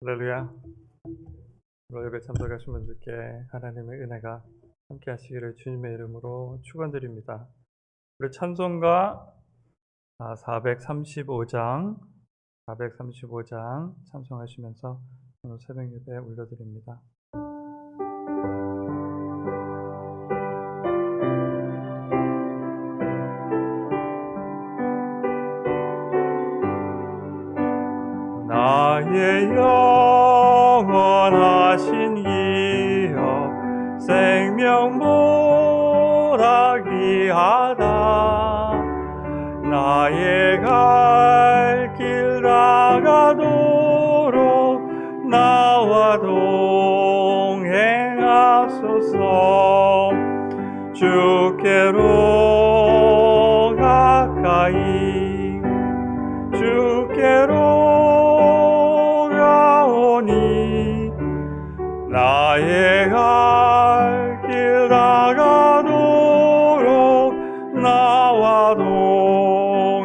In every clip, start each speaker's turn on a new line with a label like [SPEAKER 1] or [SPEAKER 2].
[SPEAKER 1] 할렐루야. 오늘 예배 참석하신 분들께 하나님의 은혜가 함께 하시기를 주님의 이름으로 축원드립니다. 우리 찬송가 435장 찬송하시면서 오늘 새벽 예배 올려드립니다. 나의 영원하신 기업 생명보다 귀하다. 나의 갈 길 나가도록 나와 동행하소서. 주께로 가까이 주께로 가오니 나의 갈 길 나가도록 나와 동행하소서.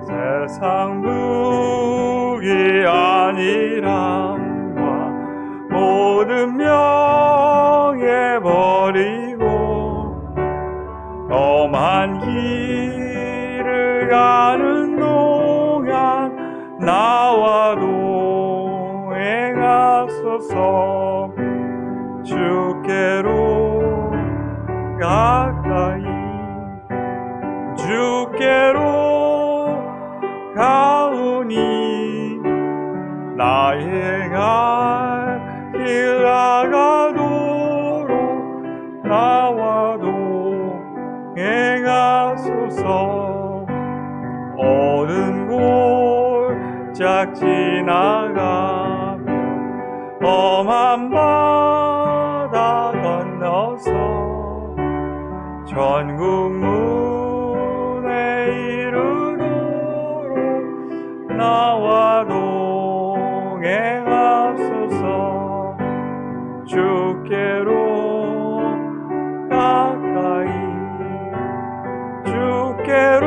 [SPEAKER 1] 세상 무기 아니람과 모든 명예 버리고 험한 길을 가는 동안 나와 동행하소서. 주께로 가까이 주께로 가오니 나의 갈 길 나가도록 나와 동행하소서. 어두운 골짝 지나가며 험한 바다 건너서 천국 문에 이르도록 나와 동행하소서. 주께로 가까이 주께로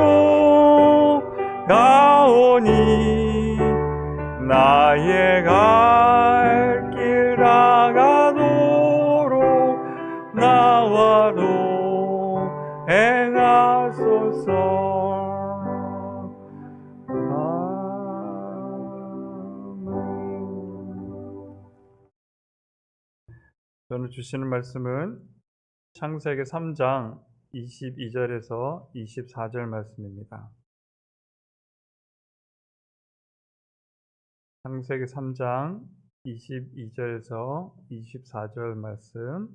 [SPEAKER 1] 가오니 나의 갈 길 나가도록 나와 동행하소서. 오늘 주시는 말씀은 창세기 3장 22절에서 24절 말씀입니다. 창세기 3장 22절에서 24절 말씀,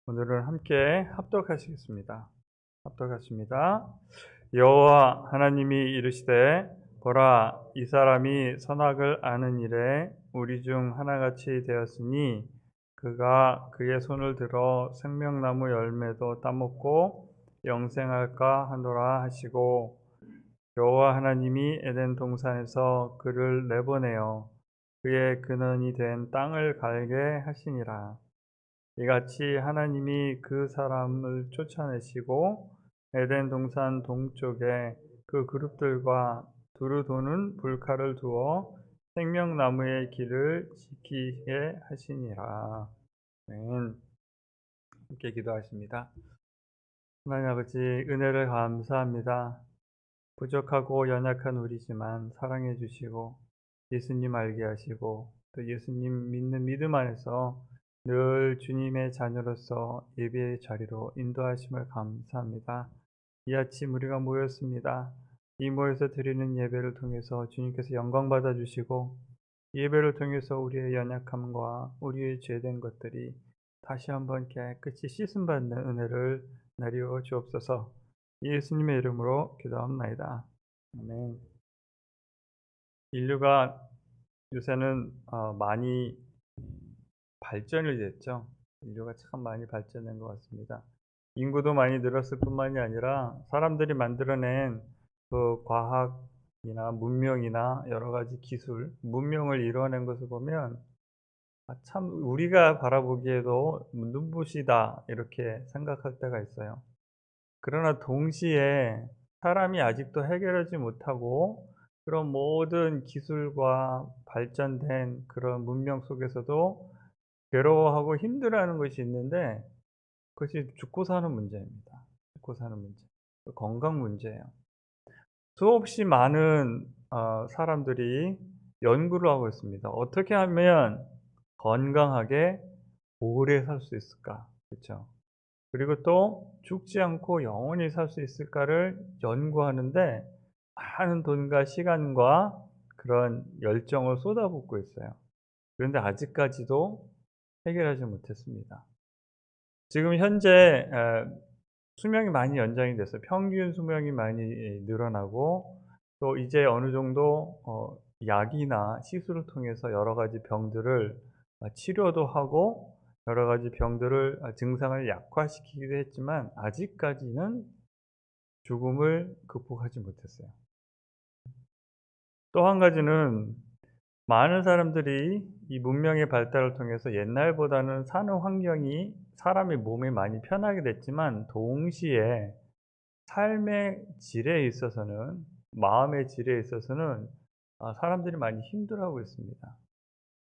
[SPEAKER 1] 오늘은 함께 합독하시겠습니다. 합독하십니다. 여호와 하나님이 이르시되 보라, 이 사람이 선악을 아는 일에 우리 중 하나같이 되었으니 그가 그의 손을 들어 생명나무 열매도 따먹고 영생할까 하노라 하시고, 여호와 하나님이 에덴 동산에서 그를 내보내어 그의 근원이 된 땅을 갈게 하시니라. 이같이 하나님이 그 사람을 쫓아내시고 에덴 동산 동쪽에 그 그룹들과 두루 도는 불칼을 두어 생명나무의 길을 지키게 하시니라. 아멘. 함께 기도하십니다. 하나님 아버지, 은혜를 감사합니다. 부족하고 연약한 우리지만 사랑해 주시고 예수님 알게 하시고 또 예수님 믿는 믿음 안에서 늘 주님의 자녀로서 예배의 자리로 인도하심을 감사합니다. 이 아침 우리가 모였습니다. 이 모여서 드리는 예배를 통해서 주님께서 영광 받아 주시고, 예배를 통해서 우리의 연약함과 우리의 죄된 것들이 다시 한번 깨끗이 씻음 받는 은혜를 내려 주옵소서. 예수님의 이름으로 기도합나이다. 아멘. 인류가 요새는 많이 발전이 됐죠. 인류가 참 많이 발전된 것 같습니다. 인구도 많이 늘었을 뿐만이 아니라 사람들이 만들어낸 그 과학이나 문명이나 여러 가지 기술, 문명을 이뤄낸 것을 보면 참 우리가 바라보기에도 눈부시다 이렇게 생각할 때가 있어요. 그러나 동시에 사람이 아직도 해결하지 못하고 그런 모든 기술과 발전된 그런 문명 속에서도 괴로워하고 힘들어하는 것이 있는데 그것이 죽고 사는 문제입니다. 죽고 사는 문제. 건강 문제예요. 수없이 많은 사람들이 연구를 하고 있습니다. 어떻게 하면 건강하게 오래 살 수 있을까? 그쵸? 그리고 또 죽지 않고 영원히 살 수 있을까를 연구하는데 많은 돈과 시간과 그런 열정을 쏟아붓고 있어요. 그런데 아직까지도 해결하지 못했습니다. 지금 현재 수명이 많이 연장이 됐어요. 평균 수명이 많이 늘어나고 또 이제 어느 정도 약이나 시술을 통해서 여러 가지 병들을 치료도 하고 여러 가지 병들을 증상을 약화시키기도 했지만 아직까지는 죽음을 극복하지 못했어요. 또 한 가지는 많은 사람들이 이 문명의 발달을 통해서 옛날보다는 사는 환경이 사람의 몸에 많이 편하게 됐지만 동시에 삶의 질에 있어서는 마음의 질에 있어서는 사람들이 많이 힘들어하고 있습니다.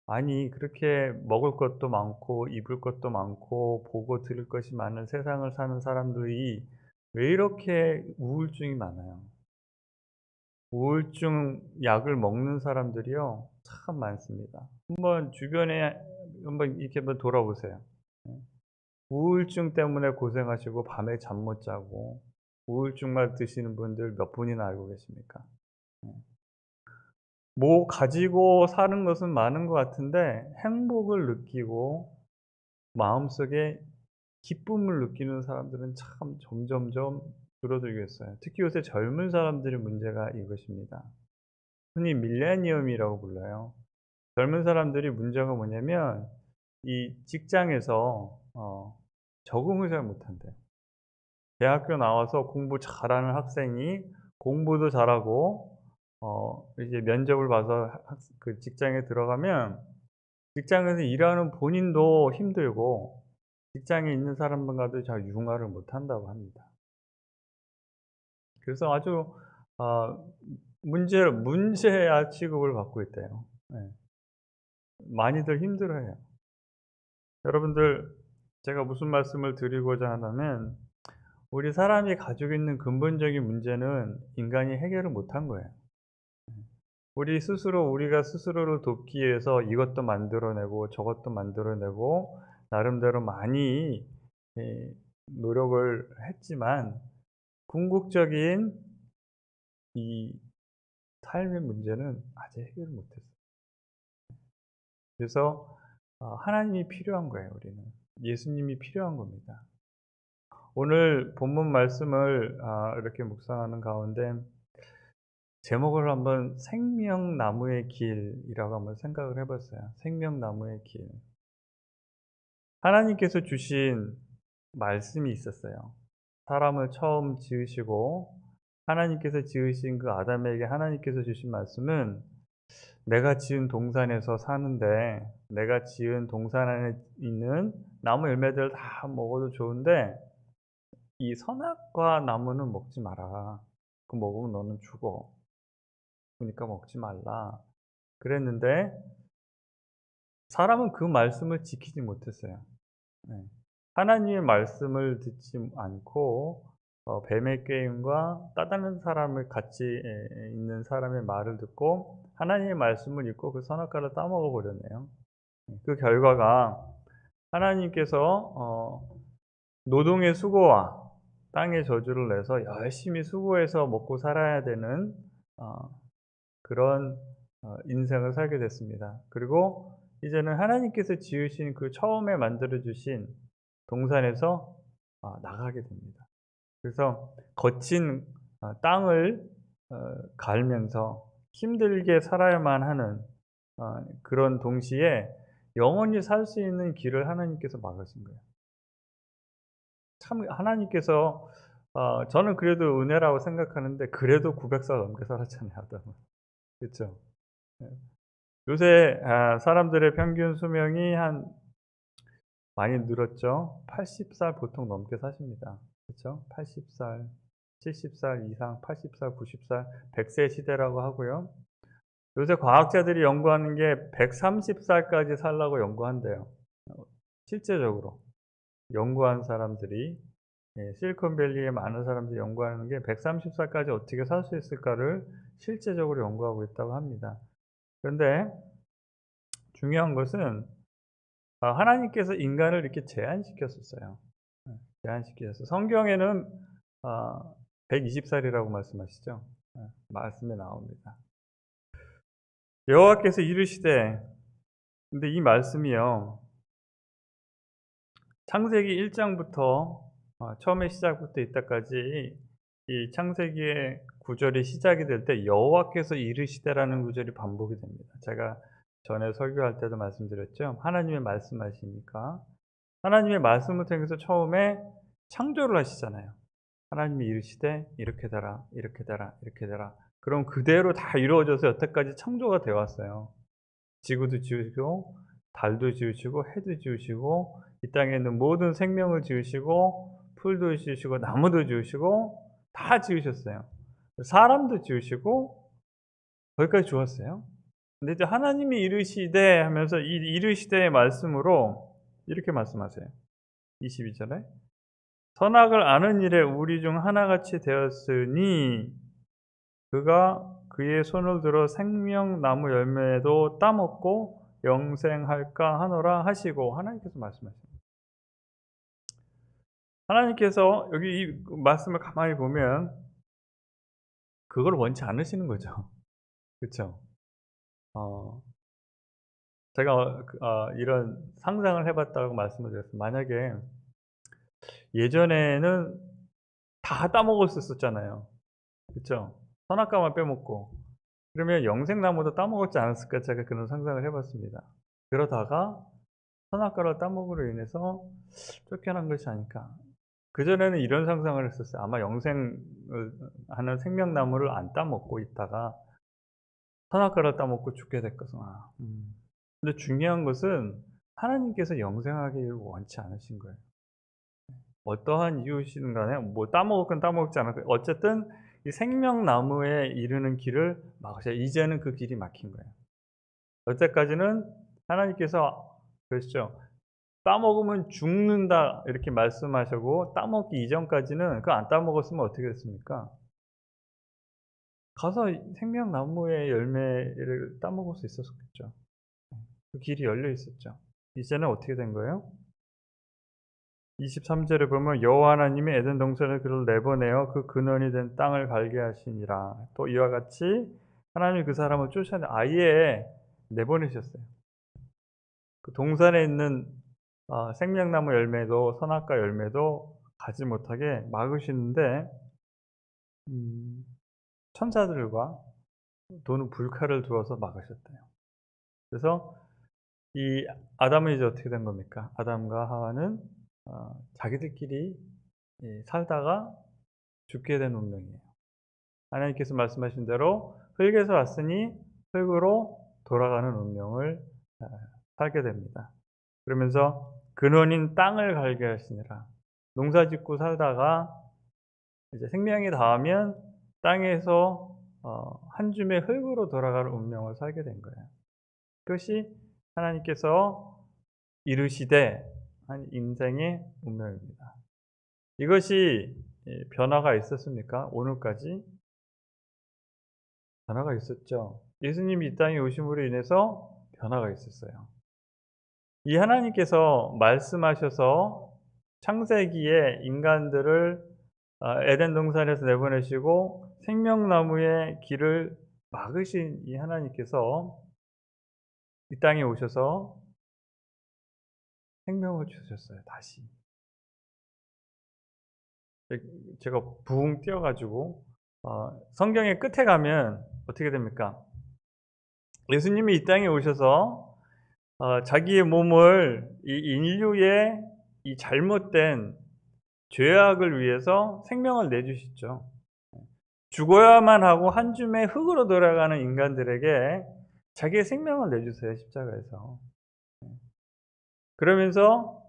[SPEAKER 1] 아니 그렇게 먹을 것도 많고 입을 것도 많고 보고 들을 것이 많은 세상을 사는 사람들이 왜 이렇게 우울증이 많아요? 우울증 약을 먹는 사람들이요 참 많습니다. 한번 주변에 한번 이렇게 한번 돌아보세요. 예. 우울증 때문에 고생하시고 밤에 잠 못 자고 우울증만 드시는 분들 몇 분이나 알고 계십니까? 예. 뭐 가지고 사는 것은 많은 것 같은데 행복을 느끼고 마음속에 기쁨을 느끼는 사람들은 참 점점점 줄어들고 있어요. 특히 요새 젊은 사람들의 문제가 이것입니다. 흔히 밀레니엄이라고 불러요. 젊은 사람들이 문제가 뭐냐면 이 직장에서 적응을 잘 못한대요. 대학교 나와서 공부 잘하는 학생이 공부도 잘하고 이제 면접을 봐서 그 직장에 들어가면 직장에서 일하는 본인도 힘들고 직장에 있는 사람들과도 잘 융화를 못한다고 합니다. 그래서 아주 문제아 취급을 받고 있대요. 예. 많이들 힘들어해요. 여러분들 제가 무슨 말씀을 드리고자 하냐면 우리 사람이 가지고 있는 근본적인 문제는 인간이 해결을 못한 거예요. 우리가 스스로를 돕기 위해서 이것도 만들어내고 저것도 만들어내고 나름대로 많이 노력을 했지만 궁극적인 이 삶의 문제는 아직 해결을 못했어요. 그래서 하나님이 필요한 거예요, 우리는. 예수님이 필요한 겁니다. 오늘 본문 말씀을 이렇게 묵상하는 가운데 제목을 한번 생명나무의 길이라고 한번 생각을 해 봤어요. 생명나무의 길. 하나님께서 주신 말씀이 있었어요. 사람을 처음 지으시고 하나님께서 지으신 그 아담에게 하나님께서 주신 말씀은 내가 지은 동산에서 사는데 내가 지은 동산 안에 있는 나무 열매들 다 먹어도 좋은데 이 선악과 나무는 먹지 마라. 그 먹으면 너는 죽어. 그러니까 먹지 말라. 그랬는데 사람은 그 말씀을 지키지 못했어요. 네. 하나님의 말씀을 듣지 않고 뱀의 게임과 까다로운 사람을 같이 있는 사람의 말을 듣고 하나님의 말씀을 읽고 그 선악과를 따먹어 버렸네요. 그 결과가 하나님께서 노동의 수고와 땅의 저주를 내서 열심히 수고해서 먹고 살아야 되는 그런 인생을 살게 됐습니다. 그리고 이제는 하나님께서 지으신 그 처음에 만들어 주신 동산에서 나가게 됩니다. 그래서 거친 땅을 갈면서 힘들게 살아야만 하는 그런 동시에 영원히 살 수 있는 길을 하나님께서 막으신 거예요. 참 하나님께서 저는 그래도 은혜라고 생각하는데 그래도 900살 넘게 살았잖아요, 아담은. 그쵸? 예. 요새 사람들의 평균 수명이 한 많이 늘었죠. 80살 보통 넘게 사십니다. 그쵸? 80살. 70살 이상, 80살, 90살, 100세 시대라고 하고요. 요새 과학자들이 연구하는 게 130살까지 살라고 연구한대요. 실제적으로 연구한 사람들이, 실리콘밸리에 많은 사람들이 연구하는 게 130살까지 어떻게 살 수 있을까를 실제적으로 연구하고 있다고 합니다. 그런데 중요한 것은 하나님께서 인간을 이렇게 제한시켰었어요. 제한시키셨어요. 성경에는 120살이라고 말씀하시죠. 말씀에 나옵니다. 여호와께서 이르시되, 근데 이 말씀이요, 창세기 1장부터 처음에 시작부터 이때까지 이 창세기의 구절이 시작이 될 때 여호와께서 이르시되라는 구절이 반복이 됩니다. 제가 전에 설교할 때도 말씀드렸죠. 하나님의 말씀하시니까 하나님의 말씀을 통해서 처음에 창조를 하시잖아요. 하나님이 이르시되 이렇게 되라, 이렇게 되라, 이렇게 되라. 그럼 그대로 다 이루어져서 여태까지 창조가 되어 왔어요. 지구도 지으시고 달도 지으시고 해도 지으시고 이 땅에 있는 모든 생명을 지으시고 풀도 지으시고 나무도 지으시고 다 지으셨어요. 사람도 지으시고 거기까지 좋았어요. 근데 이제 하나님이 이르시되 하면서 이 이르시되의 말씀으로 이렇게 말씀하세요. 22절에 선악을 아는 일에 우리 중 하나같이 되었으니 그가 그의 손을 들어 생명나무 열매도 따먹고 영생할까 하노라 하시고 하나님께서 말씀하십니다. 하나님께서 여기 이 말씀을 가만히 보면 그걸 원치 않으시는 거죠. 그렇죠? 제가 이런 상상을 해봤다고 말씀을 드렸어요. 만약에 예전에는 다 따먹을 수 있었잖아요. 그렇죠? 선악과만 빼먹고 그러면 영생나무도 따먹었지 않았을까, 제가 그런 상상을 해봤습니다. 그러다가 선악과를 따먹으로 인해서 쫓겨난 것이 아닐까. 그전에는 이런 상상을 했었어요. 아마 영생을 하는 생명나무를 안 따먹고 있다가 선악과를 따먹고 죽게 될 것이구나. 근데 중요한 것은 하나님께서 영생하기를 원치 않으신 거예요. 어떠한 이유시든 간에 뭐 따먹었건 따먹지 않았건 어쨌든 이 생명나무에 이르는 길을 막으셔. 이제는 그 길이 막힌 거예요. 여태까지는 하나님께서 그러시죠. 따먹으면 죽는다 이렇게 말씀하시고 따먹기 이전까지는 그거 안 따먹었으면 어떻게 됐습니까? 가서 생명나무의 열매를 따먹을 수 있었겠죠. 그 길이 열려 있었죠. 이제는 어떻게 된 거예요? 23절에 보면 여호와 하나님이 에덴 동산에 그를 내보내어 그 근원이 된 땅을 갈게 하시니라. 또 이와 같이 하나님이 그 사람을 쫓아내 아예 내보내셨어요. 그 동산에 있는 생명나무 열매도 선악과 열매도 가지 못하게 막으시는데 천사들과 또는 불칼을 두어서 막으셨대요. 그래서 이 아담은 이제 어떻게 된 겁니까? 아담과 하와는 자기들끼리 살다가 죽게 된 운명이에요. 하나님께서 말씀하신 대로 흙에서 왔으니 흙으로 돌아가는 운명을 살게 됩니다. 그러면서 근원인 땅을 갈게 하시니라. 농사 짓고 살다가 이제 생명이 닿으면 땅에서 한 줌의 흙으로 돌아가는 운명을 살게 된 거예요. 그것이 하나님께서 이루시되 한 인생의 운명입니다. 이것이 변화가 있었습니까? 오늘까지 변화가 있었죠. 예수님이 이 땅에 오심으로 인해서 변화가 있었어요. 이 하나님께서 말씀하셔서 창세기에 인간들을 에덴 동산에서 내보내시고 생명나무의 길을 막으신 이 하나님께서 이 땅에 오셔서 생명을 주셨어요. 다시. 제가 붕 뛰어가지고 성경의 끝에 가면 어떻게 됩니까? 예수님이 이 땅에 오셔서 자기의 몸을 이 인류의 이 잘못된 죄악을 위해서 생명을 내주시죠. 죽어야만 하고 한 줌의 흙으로 돌아가는 인간들에게 자기의 생명을 내주세요. 십자가에서. 그러면서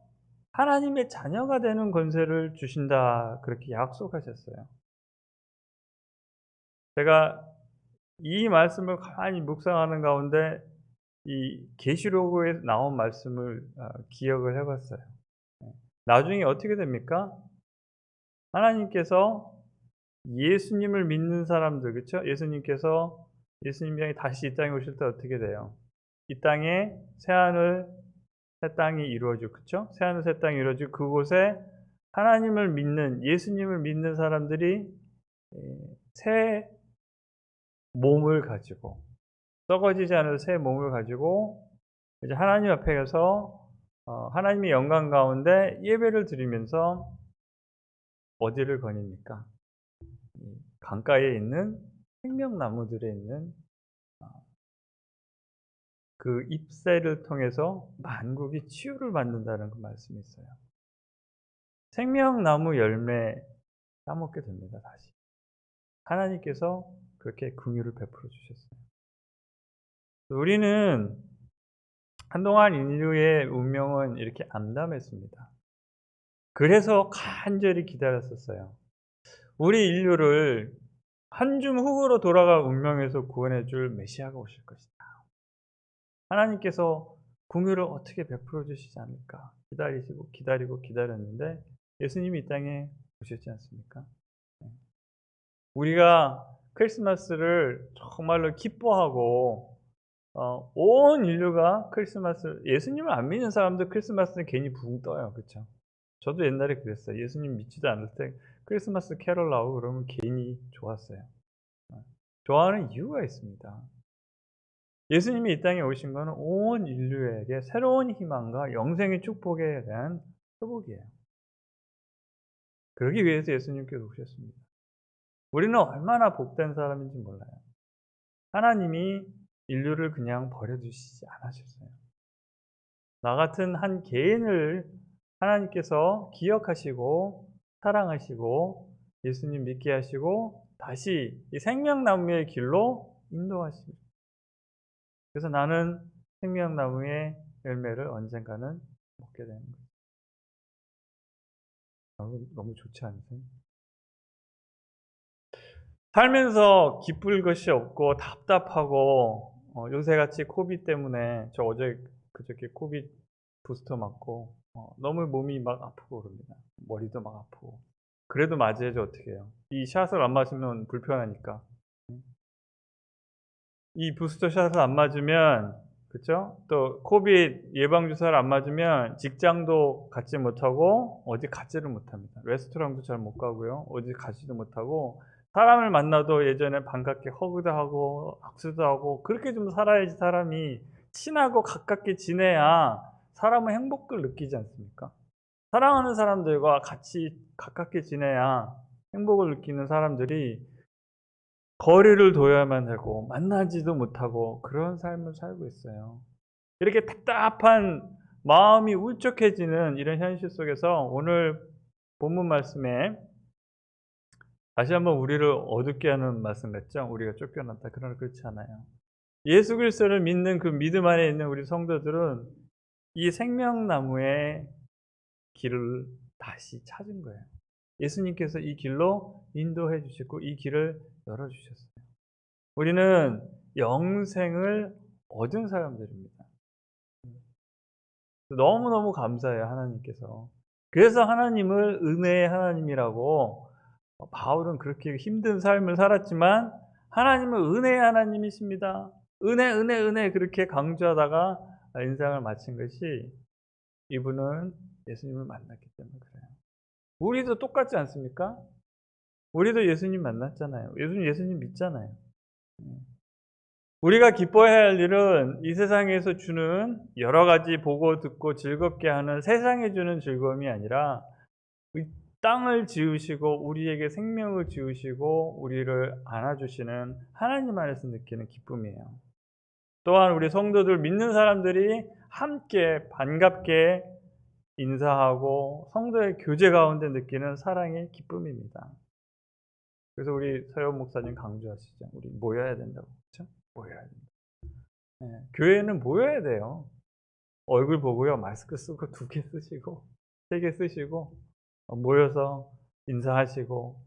[SPEAKER 1] 하나님의 자녀가 되는 권세를 주신다 그렇게 약속하셨어요. 제가 이 말씀을 가만히 묵상하는 가운데 이 계시록에 나온 말씀을 기억을 해 봤어요. 예. 나중에 어떻게 됩니까? 하나님께서 예수님을 믿는 사람들, 그쵸? 예수님이 다시 이 땅에 오실 때 어떻게 돼요? 이 땅에 새하늘 새 땅이 이루어지고, 그쵸? 새하늘 새 땅이 이루어지고, 그곳에 하나님을 믿는, 예수님을 믿는 사람들이 새 몸을 가지고, 썩어지지 않을 새 몸을 가지고 이제 하나님 앞에 가서 하나님의 영광 가운데 예배를 드리면서 어디를 거닙니까? 강가에 있는 생명나무들에 있는 그 잎새를 통해서 만국이 치유를 받는다는 그 말씀이 있어요. 생명나무 열매 따먹게 됩니다. 다시 하나님께서 그렇게 긍휼을 베풀어 주셨어요. 우리는 한동안 인류의 운명은 이렇게 암담했습니다. 그래서 간절히 기다렸었어요. 우리 인류를 한 줌 흙으로 돌아갈 운명에서 구원해 줄 메시아가 오실 것이다. 하나님께서 긍휼을 어떻게 베풀어 주시지 않을까 기다리고 기다렸는데 예수님이 이 땅에 오셨지 않습니까? 우리가 크리스마스를 정말로 기뻐하고 온 인류가 예수님을 안 믿는 사람들 크리스마스는 괜히 붕 떠요. 그렇죠? 저도 옛날에 그랬어요. 예수님 믿지도 않을 때 크리스마스 캐럴 나오고 그러면 괜히 좋았어요. 좋아하는 이유가 있습니다. 예수님이 이 땅에 오신 것은 온 인류에게 새로운 희망과 영생의 축복에 대한 회복이에요. 그러기 위해서 예수님께서 오셨습니다. 우리는 얼마나 복된 사람인지 몰라요. 하나님이 인류를 그냥 버려두시지 않으셨어요. 나 같은 한 개인을 하나님께서 기억하시고 사랑하시고 예수님 믿게 하시고 다시 이 생명나무의 길로 인도하시고, 그래서 나는 생명나무의 열매를 언젠가는 먹게 되는 거예요. 너무 좋지 않으세요? 살면서 기쁠 것이 없고 답답하고 요새같이 코비드 때문에 저 어제 그저께 코비드 부스터 맞고 너무 몸이 막 아프고 그럽니다. 머리도 막 아프고. 그래도 맞아야죠. 어떻게 해요. 이 샷을 안 맞으면 불편하니까. 이 부스터 샷을 안 맞으면, 그쵸? 또 코비드 예방주사를 안 맞으면 직장도 갖지 못하고 어디 가지를 못합니다. 레스토랑도 잘 못 가고요. 어디 가지도 못하고 사람을 만나도 예전에 반갑게 허그도 하고 악수도 하고 그렇게 좀 살아야지 사람이 친하고 가깝게 지내야 사람은 행복을 느끼지 않습니까? 사랑하는 사람들과 같이 가깝게 지내야 행복을 느끼는 사람들이 거리를 둬야만 하고 만나지도 못하고 그런 삶을 살고 있어요. 이렇게 답답한 마음이 울적해지는 이런 현실 속에서 오늘 본문 말씀에 다시 한번 우리를 어둡게 하는 말씀 같죠? 우리가 쫓겨났다. 그러나 그렇지 않아요. 예수 그리스도를 믿는 그 믿음 안에 있는 우리 성도들은 이 생명나무의 길을 다시 찾은 거예요. 예수님께서 이 길로 인도해 주시고 이 길을 열어주셨어요. 우리는 영생을 얻은 사람들입니다. 너무너무 감사해요, 하나님께서. 그래서 하나님을 은혜의 하나님이라고, 바울은 그렇게 힘든 삶을 살았지만 하나님은 은혜의 하나님이십니다. 은혜, 은혜, 은혜 그렇게 강조하다가 인생을 마친 것이 이분은 예수님을 만났기 때문에 그래요. 우리도 똑같지 않습니까? 우리도 예수님 만났잖아요. 예수님 믿잖아요. 우리가 기뻐해야 할 일은 이 세상에서 주는 여러 가지 보고 듣고 즐겁게 하는 세상에 주는 즐거움이 아니라 이 땅을 지으시고 우리에게 생명을 지으시고 우리를 안아주시는 하나님 안에서 느끼는 기쁨이에요. 또한 우리 성도들 믿는 사람들이 함께 반갑게 인사하고 성도의 교제 가운데 느끼는 사랑의 기쁨입니다. 그래서 우리 서영 목사님 강조하시죠. 우리 모여야 된다고. 그렇죠? 모여야 된다. 네, 교회는 모여야 돼요. 얼굴 보고요. 마스크 쓰고 2개 쓰시고 3개 쓰시고 모여서 인사하시고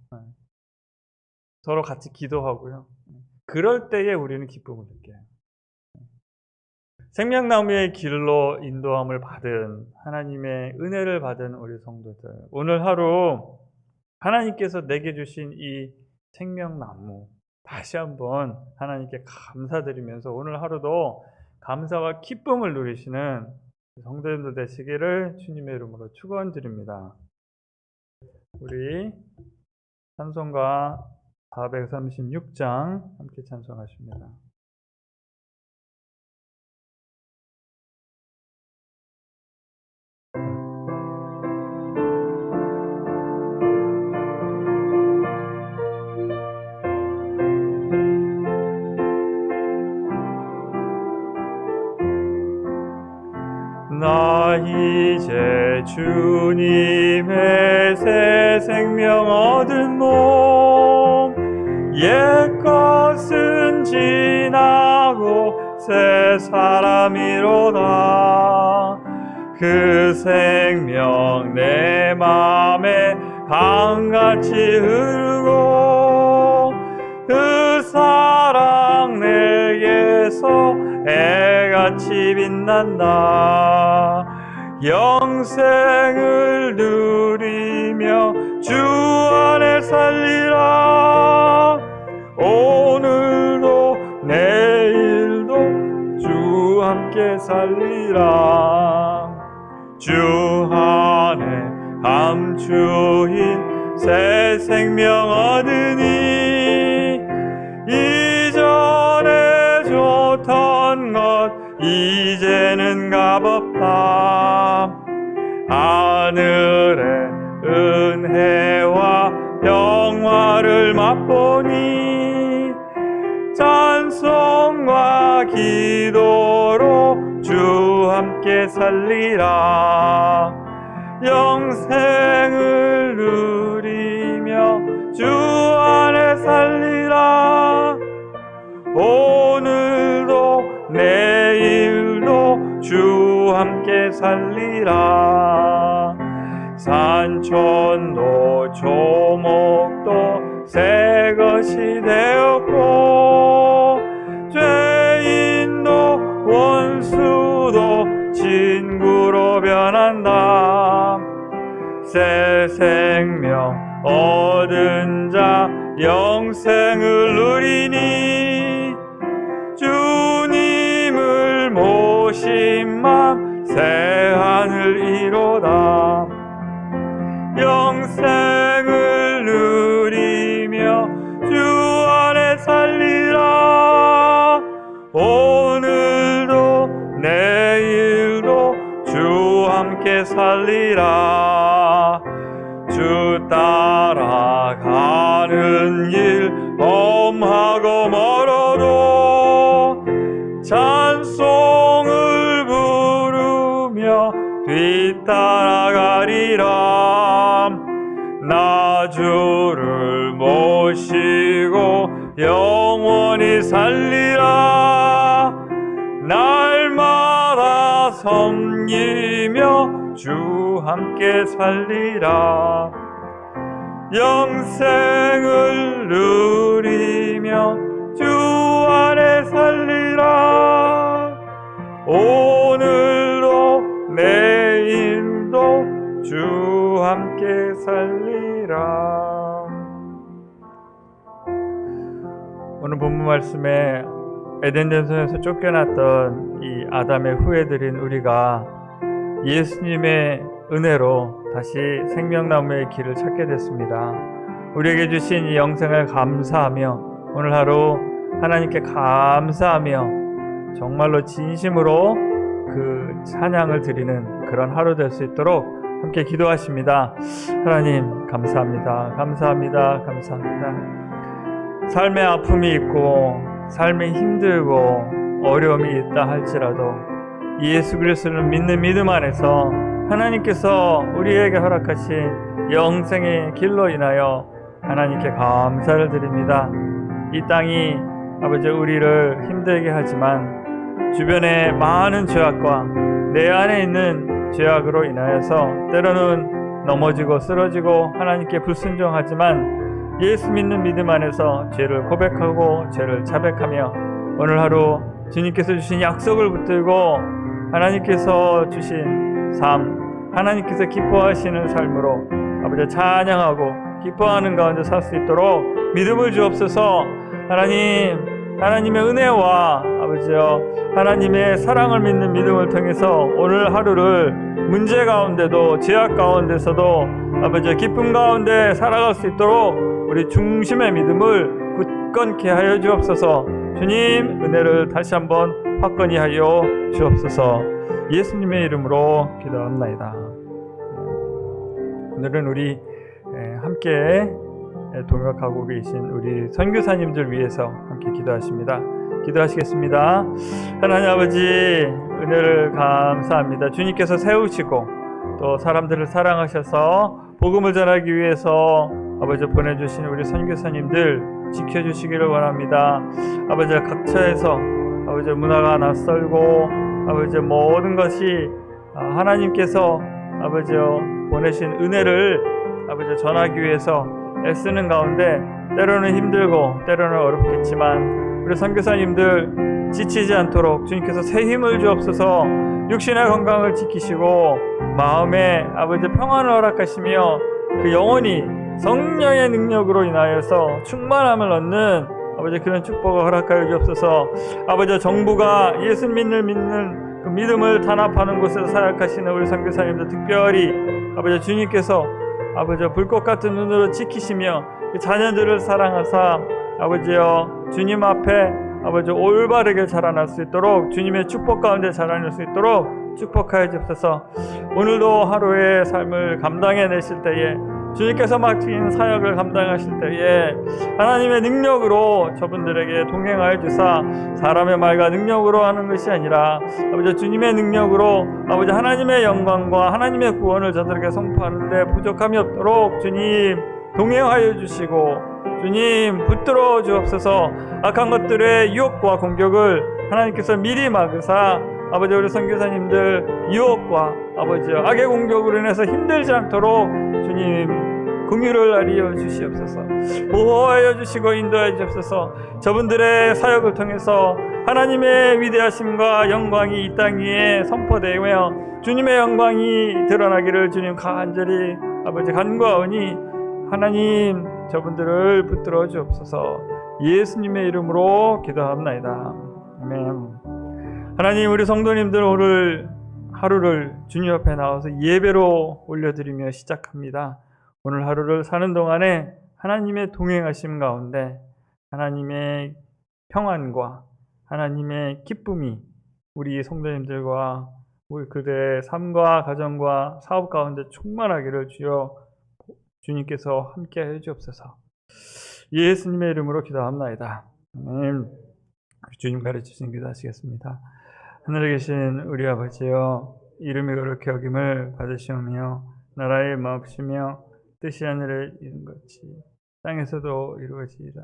[SPEAKER 1] 서로 같이 기도하고요. 그럴 때에 우리는 기쁨을 느껴요. 생명나무의 길로 인도함을 받은 하나님의 은혜를 받은 우리 성도들, 오늘 하루 하나님께서 내게 주신 이 생명나무 다시 한번 하나님께 감사드리면서 오늘 하루도 감사와 기쁨을 누리시는 성도님들 되시기를 주님의 이름으로 축원드립니다. 우리 찬송가 436장 함께 찬송하십니다. 나 이제 주님의 새 생명 얻은 몸, 옛 것은 지나고 새 사람이로다. 그 생명 내 맘에 강같이 흐르고 그 사랑 내게서 해같이 빛난다. 영생을 누리며 주 안에 살리라. 오늘도 내일도 주 함께 살리라. 주 안에 감추인 새 생명 얻으니 이전에 좋던 것 이제는 값없다. 하늘의 은혜와 평화를 맛보니 찬송과 기도로 주 함께 살리라. 영생을 누리며 주 안에 살리라. 오늘도 내일도 주 함께 살리라. 산천도 조목도 새 것이 되었고 죄인도 원수도 친구로 변한다. 새 생명 얻은 자 영생을 누리니 주님을 모신 맘 새하늘 이로다. 영생을 누리며 주 안에 살리라. 오늘도 내일도 주 함께 살리라. 주 따라가는 길 험하고 멀어도 찬송을 부르며 뒤따라가리라. 나 주를 모시고 영원히 살리라. 날마다 섬기며 주 함께 살리라. 영생을 누리며 주 안에 살리라. 오늘도 내일도 주 함께 살리라. 오늘 본문 말씀에 에덴 동산에서 쫓겨났던 이 아담의 후예들인 우리가 예수님의 은혜로 다시 생명나무의 길을 찾게 됐습니다. 우리에게 주신 이 영생을 감사하며 오늘 하루 하나님께 감사하며 정말로 진심으로 그 찬양을 드리는 그런 하루 될 수 있도록 함께 기도하십니다. 하나님 감사합니다. 감사합니다. 감사합니다. 삶의 아픔이 있고 삶이 힘들고 어려움이 있다 할지라도 예수 그리스도를 믿는 믿음 안에서 하나님께서 우리에게 허락하신 영생의 길로 인하여 하나님께 감사를 드립니다. 이 땅이 아버지 우리를 힘들게 하지만 주변의 많은 죄악과 내 안에 있는 죄악으로 인하여서 때로는 넘어지고 쓰러지고 하나님께 불순종하지만 예수 믿는 믿음 안에서 죄를 고백하고 죄를 자백하며 오늘 하루 주님께서 주신 약속을 붙들고 하나님께서 주신 삶, 하나님께서 기뻐하시는 삶으로 아버지 찬양하고 기뻐하는 가운데 살 수 있도록 믿음을 주옵소서. 하나님의 은혜와 아버지여 하나님의 사랑을 믿는 믿음을 통해서 오늘 하루를 문제 가운데도 죄악 가운데서도 아버지 기쁨 가운데 살아갈 수 있도록 우리 중심의 믿음을 굳건케 하여 주옵소서. 주님 은혜를 다시 한번 확건히 하여 주옵소서. 예수님의 이름으로 기도합나이다. 오늘은 우리 함께 동역하고 계신 우리 선교사님들 위해서 함께 기도하십니다. 기도하시겠습니다. 하나님 아버지 은혜를 감사합니다. 주님께서 세우시고 또 사람들을 사랑하셔서 복음을 전하기 위해서 아버지 보내주신 우리 선교사님들 지켜주시기를 원합니다. 아버지 각처에서 아버지 문화가 낯설고 아버지 모든 것이 하나님께서 아버지 보내신 은혜를 아버지 전하기 위해서 애쓰는 가운데 때로는 힘들고 때로는 어렵겠지만 우리 선교사님들 지치지 않도록 주님께서 새 힘을 주옵소서. 육신의 건강을 지키시고 마음에 아버지 평안을 허락하시며 그 영혼이 성령의 능력으로 인하여서 충만함을 얻는 아버지 그런 축복을 허락하여 주옵소서. 아버지 정부가 예수 믿는 그 믿음을 단합하는 곳에서 사역하시는 우리 선교사님들 특별히 아버지 주님께서 아버지 불꽃 같은 눈으로 지키시며 그 자녀들을 사랑하사 아버지여 주님 앞에 아버지 올바르게 자라날 수 있도록 주님의 축복 가운데 자라날 수 있도록 축복하여 주옵소서. 오늘도 하루의 삶을 감당해내실 때에 주님께서 맡긴 사역을 감당하실 때에 하나님의 능력으로 저분들에게 동행하여 주사 사람의 말과 능력으로 하는 것이 아니라 아버지 주님의 능력으로 아버지 하나님의 영광과 하나님의 구원을 저들에게 선포하는데 부족함이 없도록 주님 동행하여 주시고 주님 붙들어 주옵소서. 악한 것들의 유혹과 공격을 하나님께서 미리 막으사 아버지 우리 선교사님들 유혹과 아버지 악의 공격으로 인해서 힘들지 않도록 주님 긍휼을 알려 주시옵소서. 보호하여 주시고 인도하여 주옵소서. 저분들의 사역을 통해서 하나님의 위대하심과 영광이 이 땅 위에 선포되며 주님의 영광이 드러나기를 주님 간절히 아버지 간구하오니 하나님 저분들을 붙들어 주옵소서. 예수님의 이름으로 기도합나이다. 아멘. 하나님 우리 성도님들 오늘 하루를 주님 앞에 나와서 예배로 올려드리며 시작합니다. 오늘 하루를 사는 동안에 하나님의 동행하심 가운데 하나님의 평안과 하나님의 기쁨이 우리 성도님들과 우리 그들의 삶과 가정과 사업 가운데 충만하기를 주님께서 함께 해주옵소서. 예수님의 이름으로 기도합나이다. 아멘. 주님 가르치신 기도하시겠습니다. 하늘에 계신 우리 아버지여 이름이 거룩히 여김을 받으시오며 나라의 마옵시며 뜻이 하늘에 이룬같이 땅에서도 이루어지이다.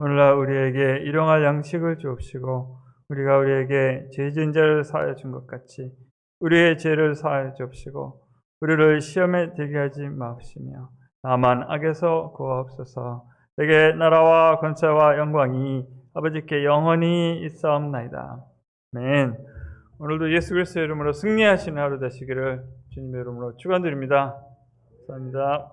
[SPEAKER 1] 오늘날 우리에게 일용할 양식을 주옵시고 우리가 우리에게 죄 지은 자를 사하여 준 것 같이 우리의 죄를 사하여 주옵시고 우리를 시험에 들게 하지 마옵시며 다만 악에서 구하옵소서. 내게 나라와 권세와 영광이 아버지께 영원히 있사옵나이다. 아멘. 오늘도 예수 그리스도의 이름으로 승리하시는 하루 되시기를 주님의 이름으로 축원드립니다. 감사합니다.